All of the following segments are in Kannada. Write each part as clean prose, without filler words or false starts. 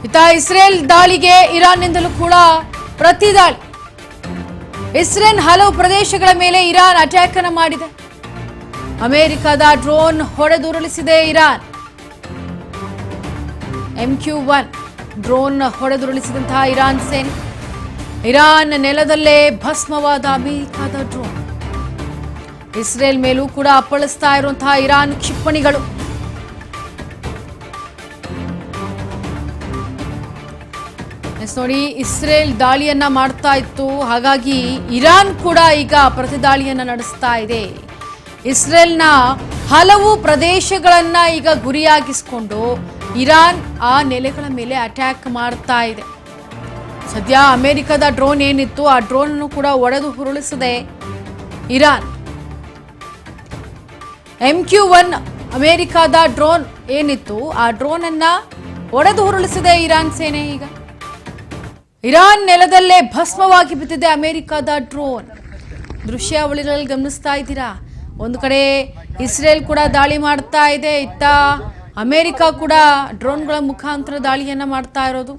ಇತ್ತ ಇಸ್ರೇಲ್ ದಾಳಿಗೆ ಇರಾನ್ನಿಂದಲೂ ಕೂಡ ಪ್ರತಿದಾಳಿ. ಇಸ್ರೇಲ್ ಹಲವು ಪ್ರದೇಶಗಳ ಮೇಲೆ ಇರಾನ್ ಅಟ್ಯಾಕ್ ಅನ್ನು ಮಾಡಿದೆ. ಅಮೆರಿಕದ ಡ್ರೋನ್ ಹೊಡೆದುರುಳಿಸಿದೆ ಇರಾನ್. MQ-1 ಡ್ರೋನ್ ಹೊಡೆದುರುಳಿಸಿದಂತಹ ಇರಾನ್ ಸೇನೆ. ಇರಾನ್ ನೆಲದಲ್ಲೇ ಭಸ್ಮವಾದ ಅಮೆರಿಕದ ಡ್ರೋನ್. ಇಸ್ರೇಲ್ ಮೇಲೂ ಕೂಡ ಅಪ್ಪಳಿಸ್ತಾ ಇರುವಂತಹ ಇರಾನ್ ಕ್ಷಿಪಣಿಗಳು. ನೋಡಿ, ಇಸ್ರೇಲ್ ದಾಳಿಯನ್ನ ಮಾಡ್ತಾ ಇತ್ತು, ಹಾಗಾಗಿ ಇರಾನ್ ಕೂಡ ಈಗ ಪ್ರತಿದಾಳಿಯನ್ನ ನಡೆಸ್ತಾ ಇದೆ. ಇಸ್ರೇಲ್ನ ಹಲವು ಪ್ರದೇಶಗಳನ್ನ ಈಗ ಗುರಿಯಾಗಿಸಿಕೊಂಡು ಇರಾನ್ ಆ ನೆಲೆಗಳ ಮೇಲೆ ಅಟ್ಯಾಕ್ ಮಾಡ್ತಾ ಇದೆ. ಸದ್ಯ ಅಮೆರಿಕದ ಡ್ರೋನ್ ಏನಿತ್ತು ಆ ಡ್ರೋನ್ ಅನ್ನು ಕೂಡ ಒಡೆದು ಉರುಳಿಸಿದೆ ಇರಾನ್. MQ-1 ಅಮೆರಿಕದ ಡ್ರೋನ್ ಏನಿತ್ತು ಆ ಡ್ರೋನ್ ಅನ್ನ ಒಡೆದು ಉರುಳಿಸಿದೆ ಇರಾನ್ ಸೇನೆ. ಈಗ ಇರಾನ್ ನೆಲದಲ್ಲೇ ಭಸ್ಮವಾಗಿ ಬಿದ್ದಿದೆ ಅಮೆರಿಕದ ಡ್ರೋನ್. ದೃಶ್ಯಾವಳಿಗಳಲ್ಲಿ ಗಮನಿಸ್ತಾ ಇದ್ದೀರಾ. ಒಂದು ಕಡೆ ಇಸ್ರೇಲ್ ಕೂಡ ದಾಳಿ ಮಾಡ್ತಾ ಇದೆ, ಇತ್ತ ಅಮೆರಿಕ ಕೂಡ ಡ್ರೋನ್ಗಳ ಮುಖಾಂತರ ದಾಳಿಯನ್ನ ಮಾಡ್ತಾ ಇರೋದು.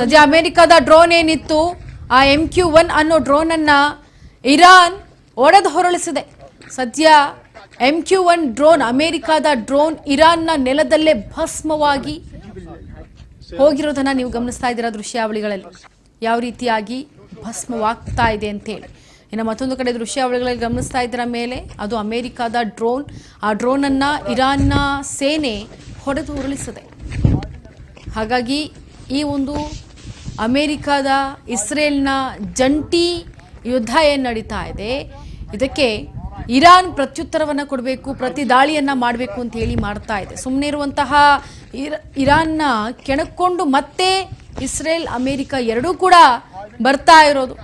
ಸದ್ಯ ಅಮೆರಿಕದ ಡ್ರೋನ್ ಏನಿತ್ತು ಆ MQ-1 ಅನ್ನೋ ಡ್ರೋನ್ ಅನ್ನ ಇರಾನ್ ಒಡೆದು ಹೊರಳಿಸಿದೆ. ಸದ್ಯ MQ-1 ಡ್ರೋನ್, ಅಮೆರಿಕದ ಡ್ರೋನ್ ಇರಾನ್ನ ನೆಲದಲ್ಲೇ ಭಸ್ಮವಾಗಿ ಹೋಗಿರೋದನ್ನ ನೀವು ಗಮನಿಸ್ತಾ ಇದ್ದೀರಾ ದೃಶ್ಯಾವಳಿಗಳಲ್ಲಿ, ಯಾವ ರೀತಿಯಾಗಿ ಭಸ್ಮವಾಗ್ತಾ ಇದೆ ಅಂತೇಳಿ. ಇನ್ನು ಮತ್ತೊಂದು ಕಡೆ ದೃಶ್ಯಾವಳಿಗಳಲ್ಲಿ ಗಮನಿಸ್ತಾ ಇದ್ದರ ಮೇಲೆ ಅದು ಅಮೆರಿಕದ ಡ್ರೋನ್. ಆ ಡ್ರೋನ್ ಅನ್ನ ಇರಾನ್ನ ಸೇನೆ ಹೊಡೆದು ಉರುಳಿಸಿದೆ. ಹಾಗಾಗಿ ಈ ಒಂದು ಅಮೆರಿಕದ ಇಸ್ರೇಲ್ನ ಜಂಟಿ ಯುದ್ಧ ಏನು ನಡೀತಾ ಇದೆ, ಇದಕ್ಕೆ ಇರಾನ್ ಪ್ರತ್ಯುತ್ತರವನ್ನು ಕೊಡಬೇಕು, ಪ್ರತಿ ದಾಳಿಯನ್ನ ಮಾಡಬೇಕು ಅಂತ ಹೇಳಿ ಮಾಡ್ತಾ ಇದೆ. ಸುಮ್ಮನೆ ಇರುವಂತಹ ಇರಾನ್ನ ಕೆಣಕೊಂಡು ಮತ್ತೆ ಇಸ್ರೇಲ್ ಅಮೆರಿಕ ಎರಡೂ ಕೂಡ ಬರ್ತಾ ಇರೋದು.